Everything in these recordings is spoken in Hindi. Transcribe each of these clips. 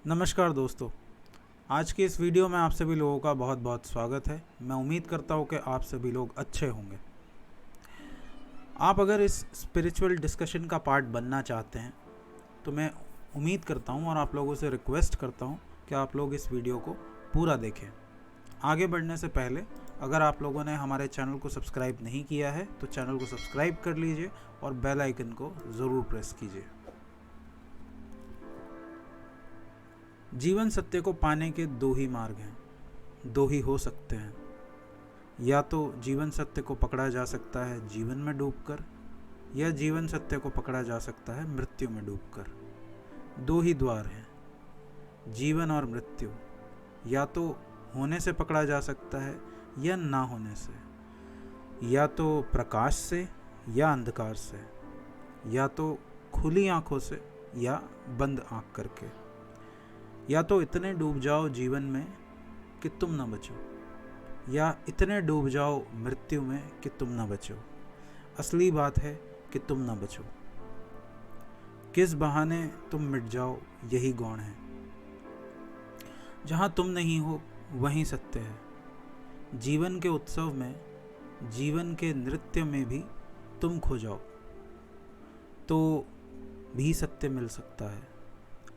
नमस्कार दोस्तों, आज की इस वीडियो में आप सभी लोगों का बहुत बहुत स्वागत है। मैं उम्मीद करता हूँ कि आप सभी लोग अच्छे होंगे। आप अगर इस स्पिरिचुअल डिस्कशन का पार्ट बनना चाहते हैं तो मैं उम्मीद करता हूँ और आप लोगों से रिक्वेस्ट करता हूँ कि आप लोग इस वीडियो को पूरा देखें। आगे बढ़ने से पहले अगर आप लोगों ने हमारे चैनल को सब्सक्राइब नहीं किया है तो चैनल को सब्सक्राइब कर लीजिए और बेल आइकन को ज़रूर प्रेस कीजिए। जीवन सत्य को पाने के दो ही मार्ग हैं, दो ही हो सकते हैं। या तो जीवन सत्य को पकड़ा जा सकता है जीवन में डूबकर, या जीवन सत्य को पकड़ा जा सकता है मृत्यु में डूबकर। दो ही द्वार हैं, जीवन और मृत्यु। या तो होने से पकड़ा जा सकता है या ना होने से, या तो प्रकाश से या अंधकार से, या तो खुली आंखों से या बंद आंख करके। या तो इतने डूब जाओ जीवन में कि तुम न बचो, या इतने डूब जाओ मृत्यु में कि तुम न बचो। असली बात है कि तुम न बचो। किस बहाने तुम मिट जाओ यही गौण है। जहाँ तुम नहीं हो वहीं सत्य है। जीवन के उत्सव में, जीवन के नृत्य में भी तुम खो जाओ तो भी सत्य मिल सकता है।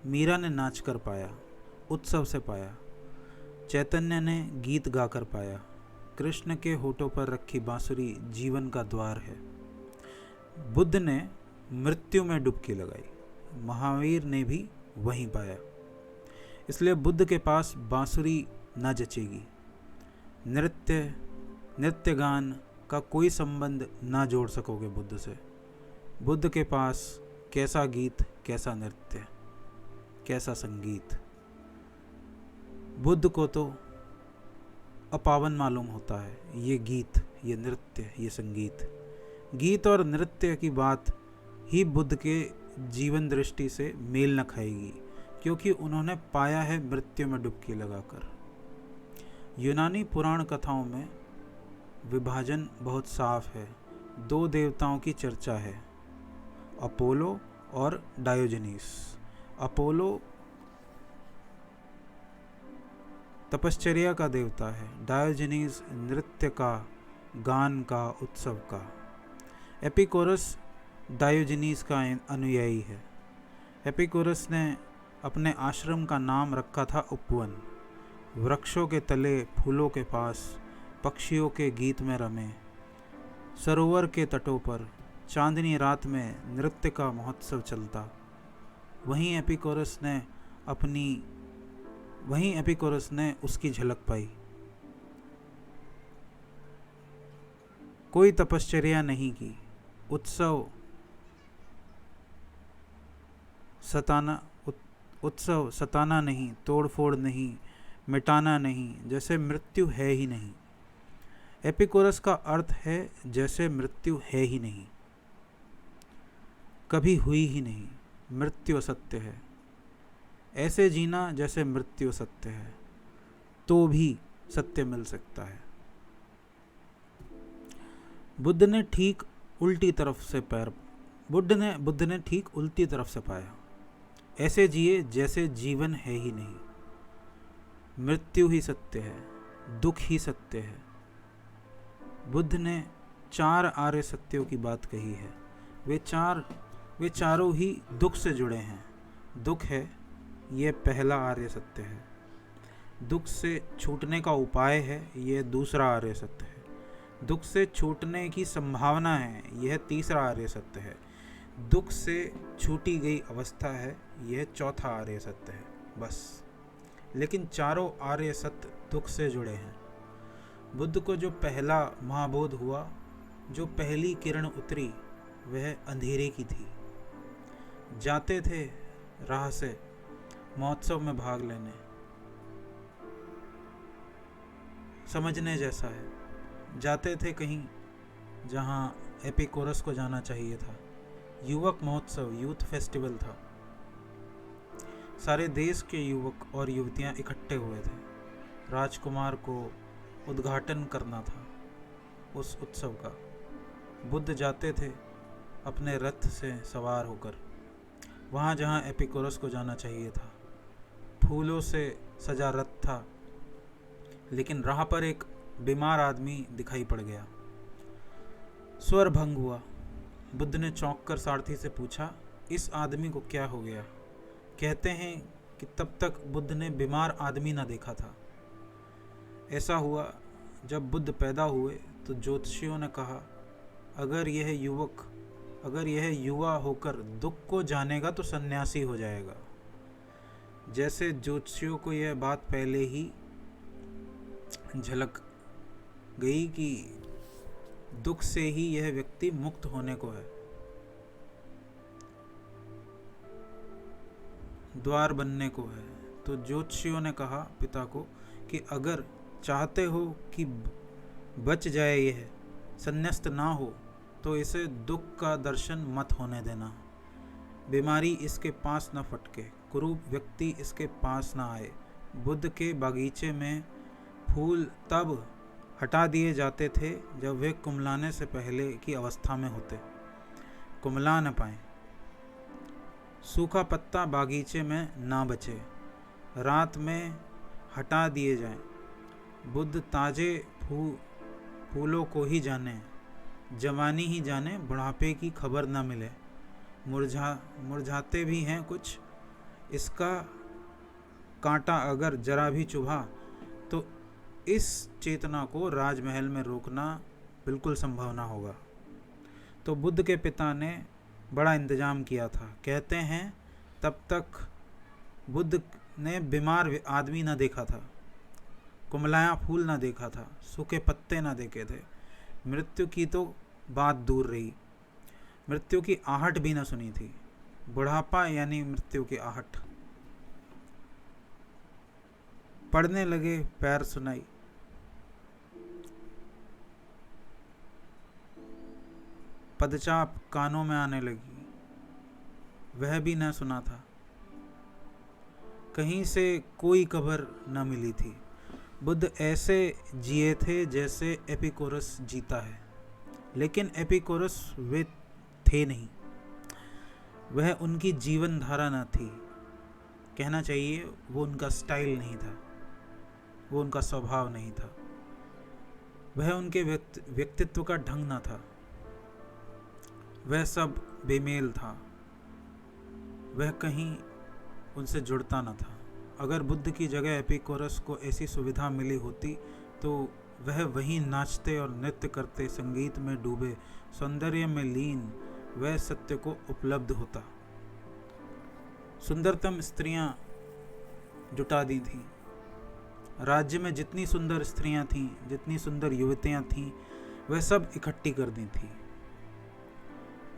मीरा ने नाच कर पाया, उत्सव से पाया। चैतन्य ने गीत गाकर पाया। कृष्ण के होठों पर रखी बांसुरी जीवन का द्वार है। बुद्ध ने मृत्यु में डुबकी लगाई, महावीर ने भी वहीं पाया। इसलिए बुद्ध के पास बांसुरी न जचेगी। नृत्य गान का कोई संबंध ना जोड़ सकोगे बुद्ध से। बुद्ध के पास कैसा गीत, कैसा नृत्य, कैसा संगीत। बुद्ध को तो अपावन मालूम होता है ये गीत, ये नृत्य, ये संगीत। गीत और नृत्य की बात ही बुद्ध के जीवन दृष्टि से मेल न खाएगी, क्योंकि उन्होंने पाया है मृत्यु में डुबकी लगाकर। यूनानी पुराण कथाओं में विभाजन बहुत साफ है। दो देवताओं की चर्चा है, अपोलो और डायोजनीस। अपोलो तपश्चर्या का देवता है, डायोजनीस नृत्य का, गान का, उत्सव का। एपिकोरस डायोजनीस का अनुयायी है। एपिकोरस ने अपने आश्रम का नाम रखा था उपवन। वृक्षों के तले, फूलों के पास, पक्षियों के गीत में रमे, सरोवर के तटों पर चांदनी रात में नृत्य का महोत्सव चलता। वहीं एपिकोरस ने उसकी झलक पाई। कोई तपश्चर्या नहीं की, उत्सव सताना नहीं, तोड़फोड़ नहीं, मिटाना नहीं, जैसे मृत्यु है ही नहीं। एपिकोरस का अर्थ है जैसे मृत्यु है ही नहीं, कभी हुई ही नहीं। मृत्यु सत्य है। ऐसे जीना जैसे मृत्यु सत्य है, तो भी सत्य मिल सकता है। बुद्ध ने ठीक उल्टी तरफ से पाया। ऐसे जिए जैसे जीवन है ही नहीं। मृत्यु ही सत्य है, दुख ही सत्य है। बुद्ध ने 4 आर्य सत्यों की बात कही है। वे चारों ही दुख से जुड़े हैं। दुख है, ये पहला आर्य सत्य है। दुख से छूटने का उपाय है, यह दूसरा आर्य सत्य है। दुख से छूटने की संभावना है, यह तीसरा आर्य सत्य है। दुख से छूटी गई अवस्था है, यह चौथा आर्य सत्य है। बस, लेकिन चारों आर्य सत्य दुख से जुड़े हैं। बुद्ध को जो पहला महाबोध हुआ, जो पहली किरण उतरी, वह अंधेरे की थी। जाते थे राह से महोत्सव में भाग लेने, समझने जैसा है। जाते थे कहीं जहां एपिकोरस को जाना चाहिए था। युवक महोत्सव, यूथ फेस्टिवल था। सारे देश के युवक और युवतियां इकट्ठे हुए थे। राजकुमार को उद्घाटन करना था उस उत्सव का। बुद्ध जाते थे अपने रथ से सवार होकर वहाँ जहाँ एपिकोरस को जाना चाहिए था। फूलों से सजा रथ था, लेकिन राह पर एक बीमार आदमी दिखाई पड़ गया। स्वर भंग हुआ। बुद्ध ने चौंक कर सारथी से पूछा, इस आदमी को क्या हो गया? कहते हैं कि तब तक बुद्ध ने बीमार आदमी न देखा था। ऐसा हुआ, जब बुद्ध पैदा हुए तो ज्योतिषियों ने कहा, अगर यह युवा होकर दुख को जानेगा तो सन्यासी हो जाएगा। जैसे ज्योतिषियों को यह बात पहले ही झलक गई कि दुख से ही यह व्यक्ति मुक्त होने को है, द्वार बनने को है, तो ज्योतिषियों ने कहा पिता को कि अगर चाहते हो कि बच जाए, यह संन्यास्त ना हो, तो इसे दुख का दर्शन मत होने देना। बीमारी इसके पास न फटके, कुरूप व्यक्ति इसके पास न आए। बुद्ध के बागीचे में फूल तब हटा दिए जाते थे जब वे कुमलाने से पहले की अवस्था में होते, कुमला न पाए। सूखा पत्ता बागीचे में ना बचे, रात में हटा दिए जाएं। बुद्ध ताजे फूलों को ही जाने, जवानी ही जाने, बुढ़ापे की खबर न मिले। मुरझाते भी हैं कुछ, इसका कांटा अगर जरा भी चुभा तो इस चेतना को राजमहल में रोकना बिल्कुल संभव ना होगा। तो बुद्ध के पिता ने बड़ा इंतजाम किया था। कहते हैं तब तक बुद्ध ने बीमार आदमी न देखा था, कुमलाया फूल न देखा था, सूखे पत्ते न देखे थे। मृत्यु की तो बात दूर रही, मृत्यु की आहट भी न सुनी थी। बुढ़ापा यानी मृत्यु की आहट। पड़ने लगे, पैर सुनाई, पदचाप कानों में आने लगी, वह भी न सुना था। कहीं से कोई खबर न मिली थी। बुद्ध ऐसे जिए थे जैसे एपिकोरस जीता है, लेकिन एपिकोरस वे थे नहीं। वह उनकी जीवन धारा न थी, कहना चाहिए वो उनका स्टाइल नहीं था, वो उनका स्वभाव नहीं था, वह उनके व्यक्तित्व का ढंग न था। वह सब बेमेल था, वह कहीं उनसे जुड़ता न था। अगर बुद्ध की जगह एपिकोरस को ऐसी सुविधा मिली होती तो वह वहीं नाचते और नृत्य करते, संगीत में डूबे, सौंदर्य में लीन, वह सत्य को उपलब्ध होता। सुंदरतम स्त्रियां जुटा दी थीं। राज्य में जितनी सुंदर स्त्रियां थीं, जितनी सुंदर युवतियां थीं, वह सब इकट्ठी कर दी थी।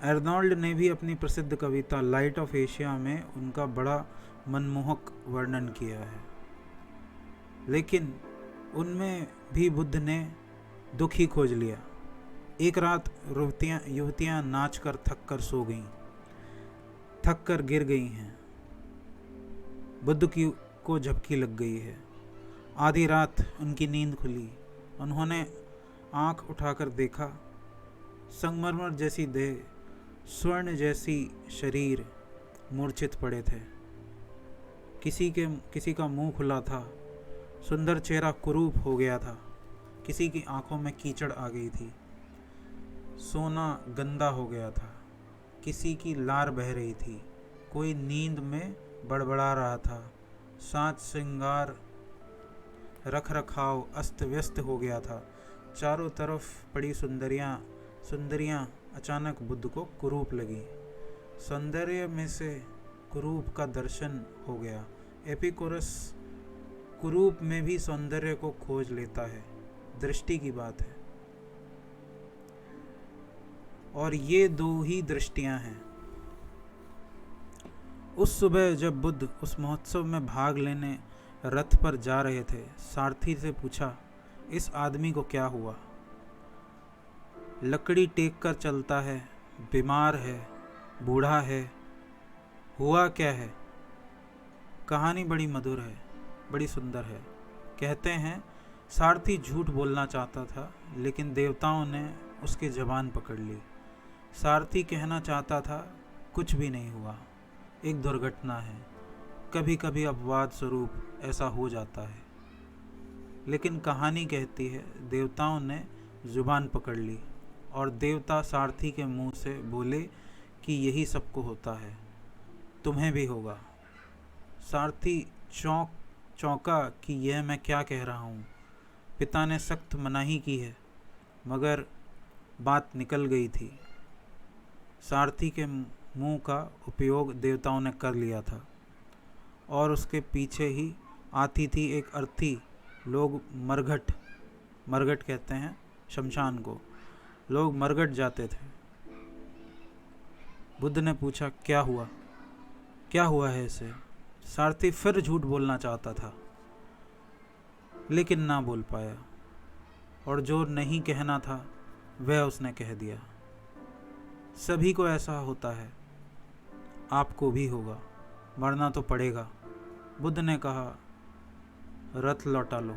एर्नोल्ड ने भी अपनी प्रसिद्ध कविता लाइट ऑफ एशिया में उनका बड़ा मनमोहक वर्णन किया है, लेकिन उनमें भी बुद्ध ने दुख ही खोज लिया। एक रात युवतियां नाच कर थक कर सो गईं, थक कर गिर गई हैं। बुद्ध को झपकी लग गई है। आधी रात उनकी नींद खुली। उन्होंने आंख उठाकर देखा, संगमरमर जैसी देह, स्वर्ण जैसी शरीर मूर्छित पड़े थे। किसी का मुंह खुला था, सुंदर चेहरा कुरूप हो गया था, किसी की आंखों में कीचड़ आ गई थी, सोना गंदा हो गया था, किसी की लार बह रही थी, कोई नींद में बड़बड़ा रहा था। साज श्रृंगार रख रखाव अस्त व्यस्त हो गया था। चारों तरफ पड़ी सुंदरियां अचानक बुद्ध को कुरूप लगी। सौंदर्य में से कुरूप का दर्शन हो गया। एपिकोरस कुरूप में भी सौंदर्य को खोज लेता है, दृष्टि की बात है। और ये दो ही दृष्टियां हैं। उस सुबह जब बुद्ध उस महोत्सव में भाग लेने रथ पर जा रहे थे, सारथी से पूछा, इस आदमी को क्या हुआ? लकड़ी टेक कर चलता है, बीमार है, बूढ़ा है, हुआ क्या है? कहानी बड़ी मधुर है, बड़ी सुंदर है। कहते हैं सारथी झूठ बोलना चाहता था, लेकिन देवताओं ने उसकी जबान पकड़ ली। सारथी कहना चाहता था कुछ भी नहीं हुआ, एक दुर्घटना है, कभी कभी अपवाद स्वरूप ऐसा हो जाता है, लेकिन कहानी कहती है देवताओं ने जुबान पकड़ ली और देवता सारथी के मुंह से बोले कि यही सबको होता है, तुम्हें भी होगा। सारथी चौंका कि यह मैं क्या कह रहा हूँ। पिता ने सख्त मनाही की है, मगर बात निकल गई थी। सारथी के मुंह का उपयोग देवताओं ने कर लिया था और उसके पीछे ही आती थी एक अर्थी। लोग मरघट कहते हैं शमशान को, लोग मरघट जाते थे। बुद्ध ने पूछा, क्या हुआ है इसे? सारथी फिर झूठ बोलना चाहता था, लेकिन ना बोल पाया, और जो नहीं कहना था वह उसने कह दिया। सभी को ऐसा होता है, आपको भी होगा, मरना तो पड़ेगा। बुद्ध ने कहा, रथ लौटा लो,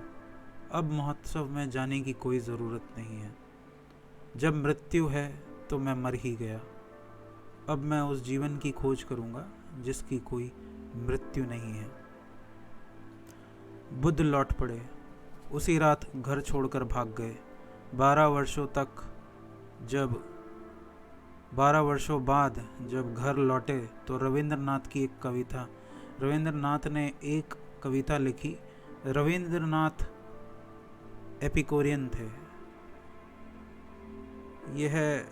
अब महोत्सव में जाने की कोई ज़रूरत नहीं है। जब मृत्यु है तो मैं मर ही गया। अब मैं उस जीवन की खोज करूंगा जिसकी कोई मृत्यु नहीं है। बुद्ध लौट पड़े। उसी रात घर छोड़कर भाग गए। 12 वर्षों बाद जब घर लौटे तो रविंद्रनाथ ने एक कविता लिखी। रविंद्रनाथ एपिकोरियन थे। यह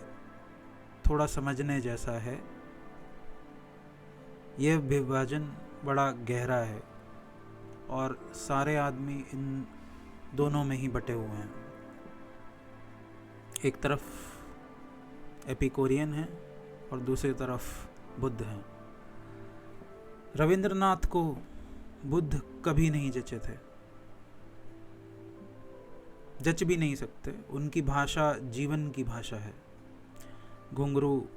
थोड़ा समझने जैसा है। यह विभाजन बड़ा गहरा है और सारे आदमी इन दोनों में ही बटे हुए हैं। एक तरफ एपिकोरियन है और दूसरी तरफ बुद्ध हैं। रविंद्रनाथ को बुद्ध कभी नहीं जचे थे, जच भी नहीं सकते। उनकी भाषा जीवन की भाषा है। घुंघरू,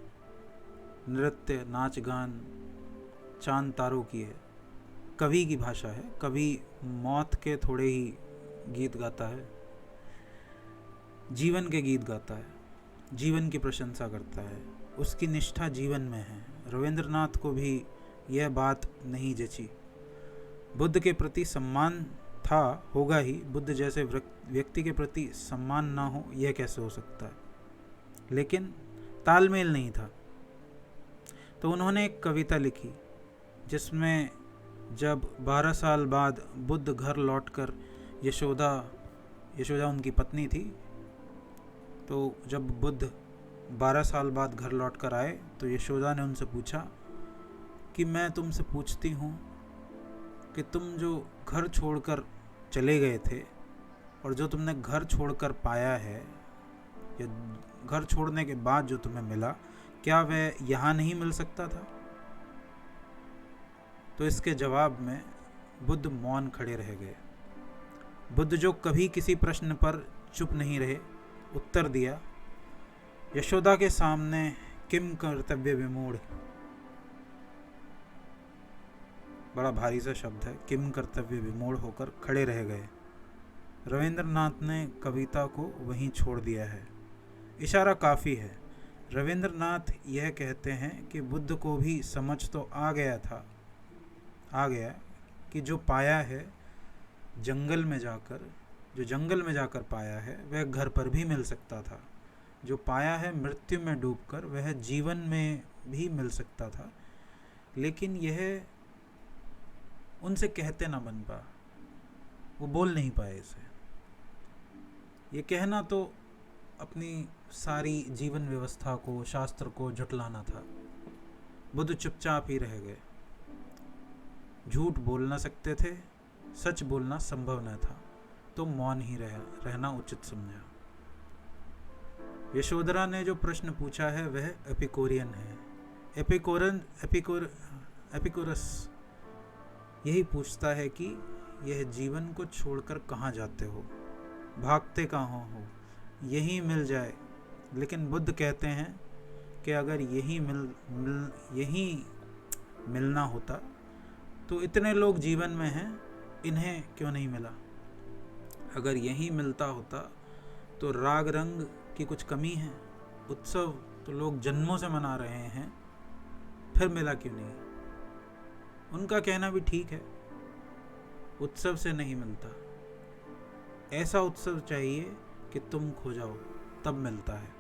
नृत्य, नाच गान, चांद तारों की है। कवि की भाषा है। कवि मौत के थोड़े ही गीत गाता है, जीवन के गीत गाता है, जीवन की प्रशंसा करता है। उसकी निष्ठा जीवन में है। रविंद्रनाथ को भी यह बात नहीं जची। बुद्ध के प्रति सम्मान था, होगा ही। बुद्ध जैसे व्यक्ति के प्रति सम्मान ना हो, यह कैसे हो सकता है? लेकिन तालमेल नहीं था। तो उन्होंने एक कविता लिखी जिसमें जब 12 साल बाद बुद्ध घर लौटकर यशोदा उनकी पत्नी थी, तो जब बुद्ध 12 साल बाद घर लौटकर आए तो यशोदा ने उनसे पूछा कि मैं तुमसे पूछती हूँ कि तुम जो घर छोड़कर चले गए थे और जो तुमने घर छोड़कर पाया है या घर छोड़ने के बाद जो तुम्हें मिला, क्या वह यहाँ नहीं मिल सकता था? तो इसके जवाब में बुद्ध मौन खड़े रह गए। बुद्ध जो कभी किसी प्रश्न पर चुप नहीं रहे, उत्तर दिया। यशोदा के सामने किम कर्तव्य विमूढ़, बड़ा भारी सा शब्द है, किम कर्तव्य विमूढ़ होकर खड़े रह गए। रविंद्रनाथ ने कविता को वहीं छोड़ दिया है। इशारा काफ़ी है। रविंद्रनाथ यह कहते हैं कि बुद्ध को भी समझ तो आ गया कि जो पाया है जंगल में जाकर पाया है वह घर पर भी मिल सकता था। जो पाया है मृत्यु में डूबकर वह जीवन में भी मिल सकता था। लेकिन यह उनसे कहते ना बन पा, वो बोल नहीं पाए इसे। ये कहना तो अपनी सारी जीवन व्यवस्था को, शास्त्र को झुटलाना था। बुद्ध चुपचाप ही रह गए। झूठ बोल ना सकते थे, सच बोलना संभव न था, तो मौन ही रहना उचित समझा। यशोधरा ने जो प्रश्न पूछा है वह एपिकोरियन है। एपिकोरस यही पूछता है कि यह जीवन को छोड़कर कहाँ जाते हो, भागते कहाँ हो, यही मिल जाए। लेकिन बुद्ध कहते हैं कि अगर यही मिलना होता तो इतने लोग जीवन में हैं, इन्हें क्यों नहीं मिला? अगर यही मिलता होता तो राग रंग की कुछ कमी है? उत्सव तो लोग जन्मों से मना रहे हैं, फिर मिला क्यों नहीं? उनका कहना भी ठीक है, उत्सव से नहीं मिलता। ऐसा उत्सव चाहिए कि तुम खो जाओ तब मिलता है।